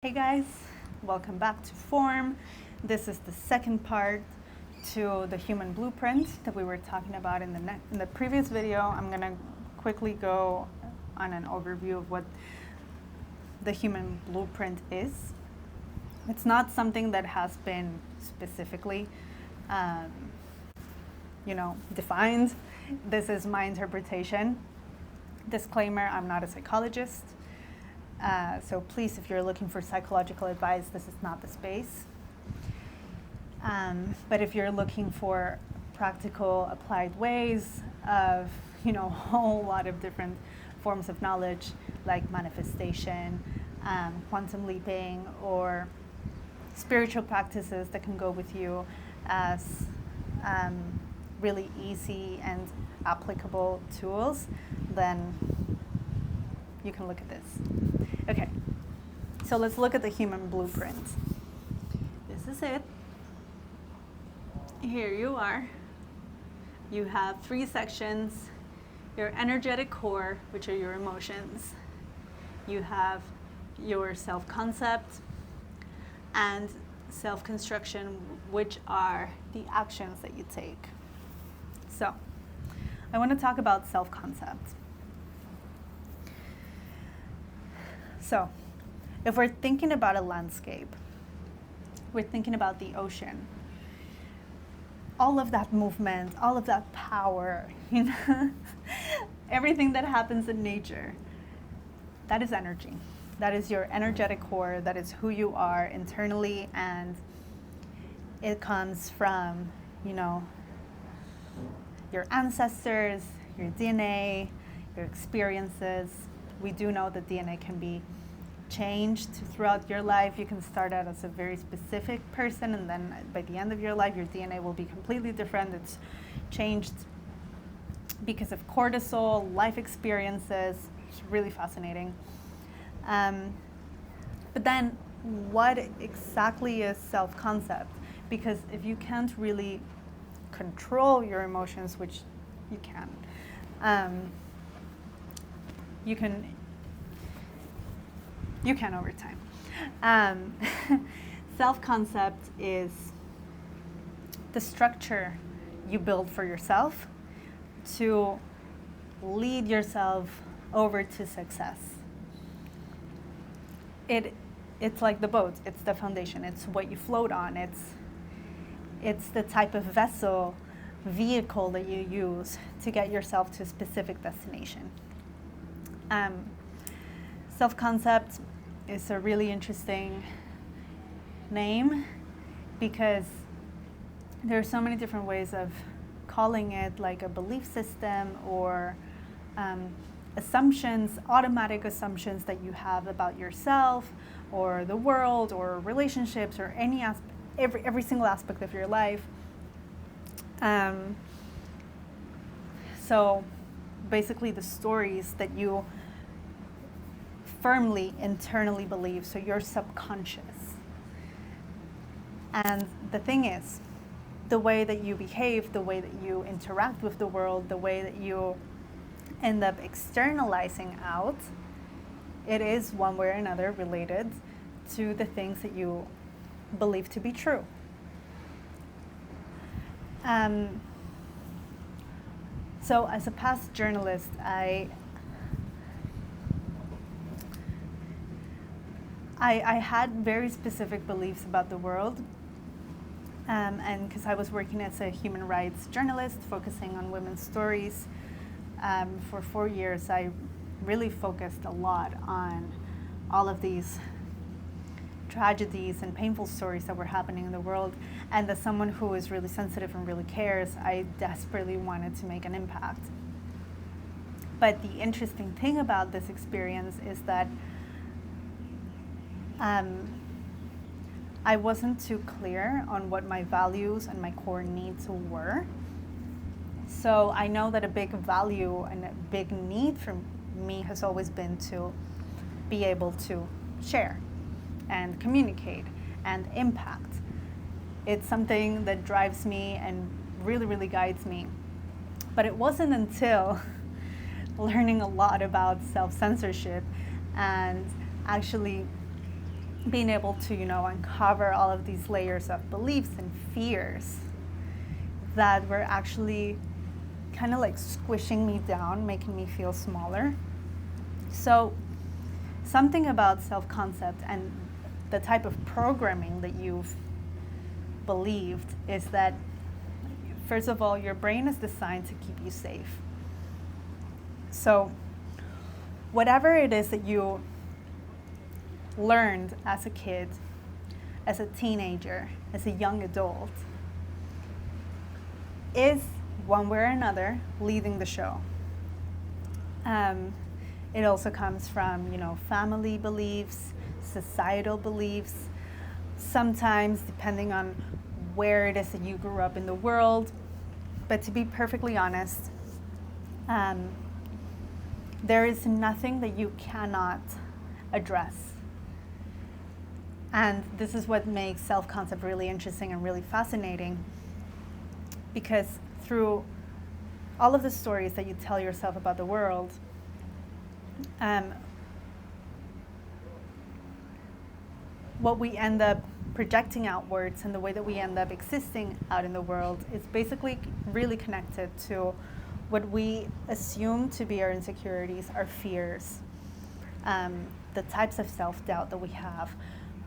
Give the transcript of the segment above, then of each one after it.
Hey guys, welcome back to Form. This is the second part to the human blueprint that we were talking about in the previous video. I'm gonna quickly go on an overview of what the human blueprint is. It's not something that has been specifically, defined. This is my interpretation. Disclaimer, I'm not a psychologist. So please, if you're looking for psychological advice, this is not the space. But if you're looking for practical, applied ways of, a whole lot of different forms of knowledge, like manifestation, quantum leaping, or spiritual practices that can go with you as really easy and applicable tools, then you can look at this. Okay, so let's look at the human blueprint. This is it. Here you are. You have 3 sections. Your energetic core, which are your emotions. You have your self-concept and self-construction, which are the actions that you take. So, I want to talk about self-concept. So, if we're thinking about a landscape, we're thinking about the ocean, all of that movement, all of that power, everything that happens in nature, that is energy. That is your energetic core, that is who you are internally, and it comes from, your ancestors, your DNA, your experiences. We do know that DNA can be changed throughout your life. You can start out as a very specific person, and then by the end of your life, your DNA will be completely different. It's changed because of cortisol, life experiences. It's really fascinating. But then, what exactly is self-concept? Because if you can't really control your emotions, which you can, you can over time. Self-concept is the structure you build for yourself to lead yourself over to success. It's like the boat. It's the foundation. It's what you float on. It's the type of vehicle that you use to get yourself to a specific destination. Self-concept is a really interesting name because there are so many different ways of calling it, like a belief system or assumptions, automatic assumptions that you have about yourself or the world or relationships or every single aspect of your life. So basically the stories that you firmly internally believe, so you're subconscious. And the thing is, the way that you behave, the way that you interact with the world, the way that you end up externalizing out, it is one way or another related to the things that you believe to be true. So as a past journalist, I had very specific beliefs about the world, and because I was working as a human rights journalist focusing on women's stories for 4 years, I really focused a lot on all of these tragedies and painful stories that were happening in the world. And as someone who is really sensitive and really cares, I desperately wanted to make an impact. But the interesting thing about this experience is that I wasn't too clear on what my values and my core needs were. So I know that a big value and a big need for me has always been to be able to share and communicate and impact. It's something that drives me and really, really guides me. But it wasn't until learning a lot about self-censorship and actually being able to, uncover all of these layers of beliefs and fears that were actually kind of like squishing me down, making me feel smaller. So something about self-concept and the type of programming that you've believed is that, first of all, your brain is designed to keep you safe. So whatever it is that you learned as a kid, as a teenager, as a young adult, is one way or another leading the show. It also comes from, family beliefs, societal beliefs, sometimes depending on where it is that you grew up in the world. But to be perfectly honest, there is nothing that you cannot address. And this is what makes self-concept really interesting and really fascinating, because through all of the stories that you tell yourself about the world, what we end up projecting outwards and the way that we end up existing out in the world is basically really connected to what we assume to be our insecurities, our fears, the types of self-doubt that we have,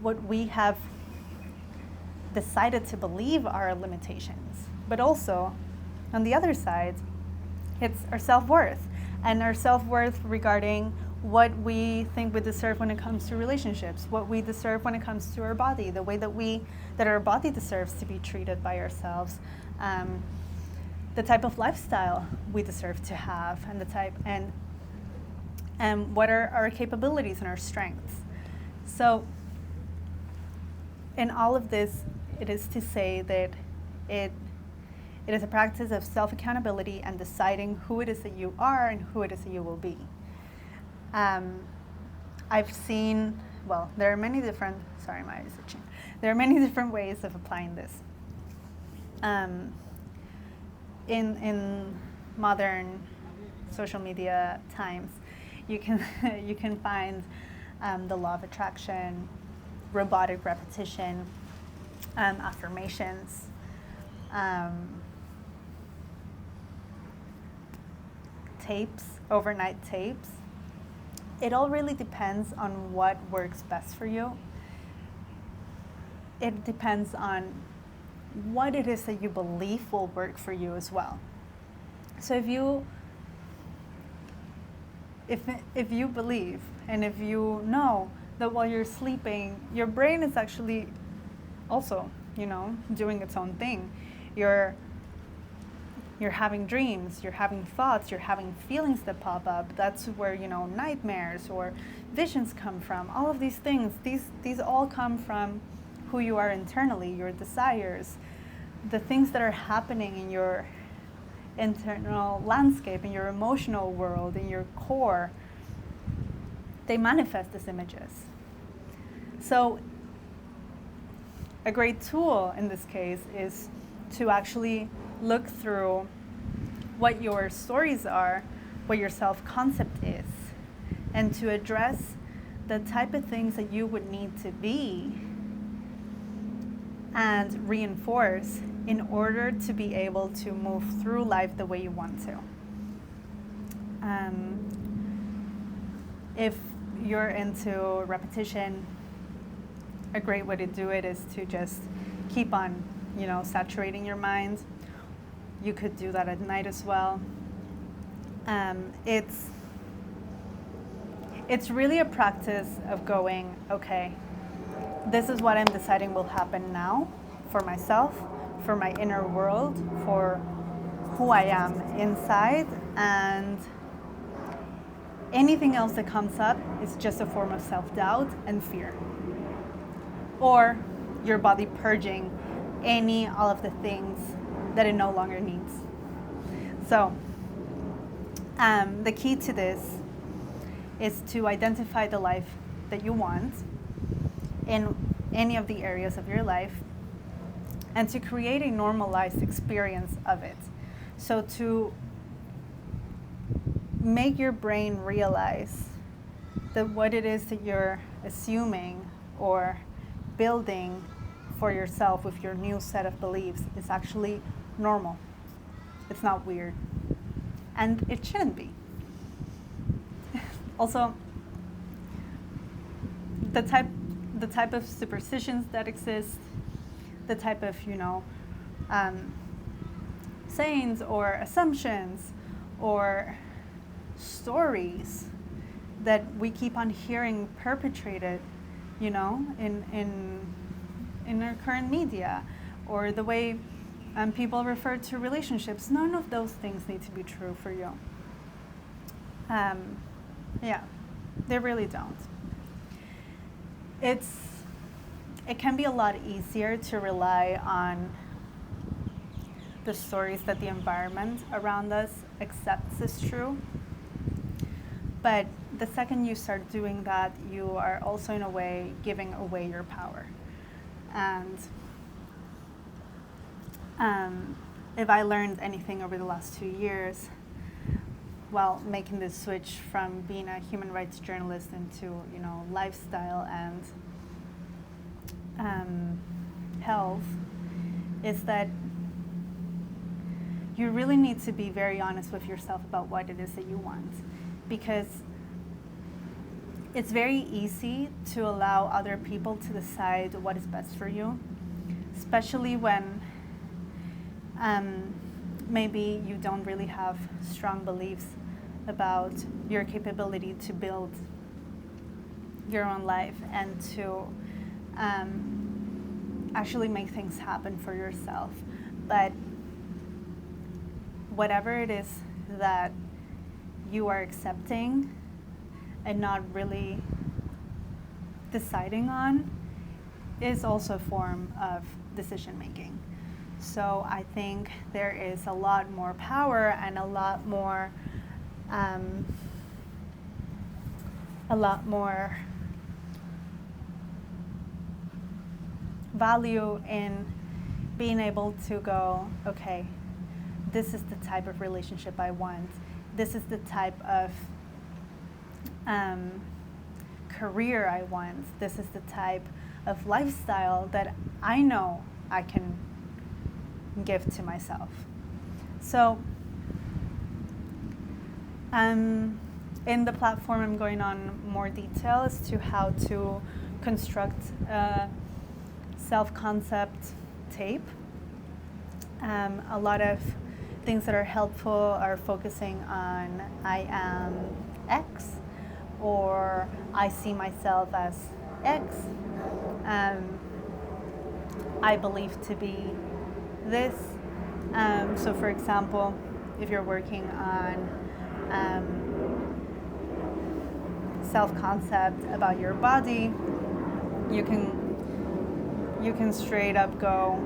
what we have decided to believe are our limitations. But also, on the other side, it's our self-worth, and our self-worth regarding what we think we deserve when it comes to relationships, what we deserve when it comes to our body, the way that our body deserves to be treated by ourselves, the type of lifestyle we deserve to have, and the type and what are our capabilities and our strengths. So in all of this, it is to say that it is a practice of self-accountability and deciding who it is that you are and who it is that you will be. I've seen, there are many different, sorry, my eyes are itching. There are many different ways of applying this. In modern social media times, you can find the law of attraction, robotic repetition, affirmations, tapes, overnight tapes. It all really depends on what works best for you. It depends on what it is that you believe will work for you as well. So if you believe and if you know that while you're sleeping, your brain is actually also, doing its own thing. You're having dreams, you're having thoughts, you're having feelings that pop up. That's where, nightmares or visions come from. All of these things, these all come from who you are internally, your desires, the things that are happening in your internal landscape, in your emotional world, in your core. They manifest as images. So a great tool in this case is to actually look through what your stories are, what your self-concept is, and to address the type of things that you would need to be and reinforce in order to be able to move through life the way you want to. If you're into repetition, a great way to do it is to just keep on, saturating your mind. You could do that at night as well. It's really a practice of going, okay, this is what I'm deciding will happen now for myself, for my inner world, for who I am inside, and anything else that comes up is just a form of self-doubt and fear. Or your body purging all of the things that it no longer needs. So the key to this is to identify the life that you want in any of the areas of your life and to create a normalized experience of it. So to make your brain realize that what it is that you're assuming or building for yourself with your new set of beliefs is actually normal. It's not weird. And it shouldn't be. Also, the type of superstitions that exist, the type of, sayings or assumptions or stories that we keep on hearing perpetrated, in our current media, or the way people refer to relationships. None of those things need to be true for you. Yeah, they really don't. It can be a lot easier to rely on the stories that the environment around us accepts as true. But the second you start doing that, you are also in a way giving away your power. And if I learned anything over the last 2 years, while making this switch from being a human rights journalist into, lifestyle and health, is that you really need to be very honest with yourself about what it is that you want. Because it's very easy to allow other people to decide what is best for you, especially when maybe you don't really have strong beliefs about your capability to build your own life and to actually make things happen for yourself. But whatever it is that you are accepting and not really deciding on is also a form of decision making. So I think there is a lot more power and a lot more value in being able to go, okay, this is the type of relationship I want. This is the type of career I want. This is the type of lifestyle that I know I can give to myself. So in the platform, I'm going on more detail as to how to construct a self-concept tape. A lot of things that are helpful are focusing on I am X, or I see myself as X. I believe to be this. So for example, if you're working on self-concept about your body, you can straight up go,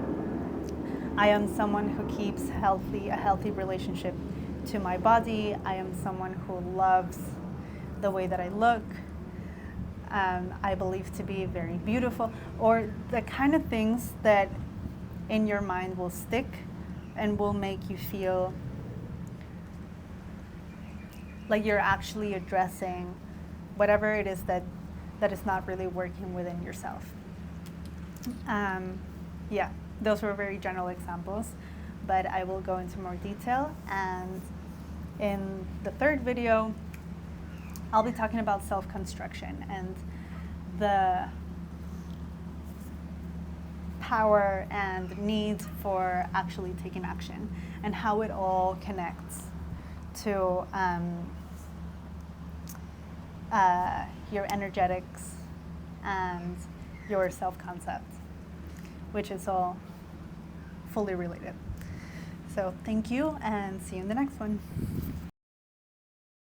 I am someone who keeps a healthy relationship to my body. I am someone who loves the way that I look. I believe to be very beautiful, or the kind of things that in your mind will stick and will make you feel like you're actually addressing whatever it is that is not really working within yourself. Yeah, those were very general examples, but I will go into more detail. And in the third video, I'll be talking about self-construction and the power and need for actually taking action and how it all connects to your energetics and your self-concept, which is all fully related. So thank you, and see you in the next one.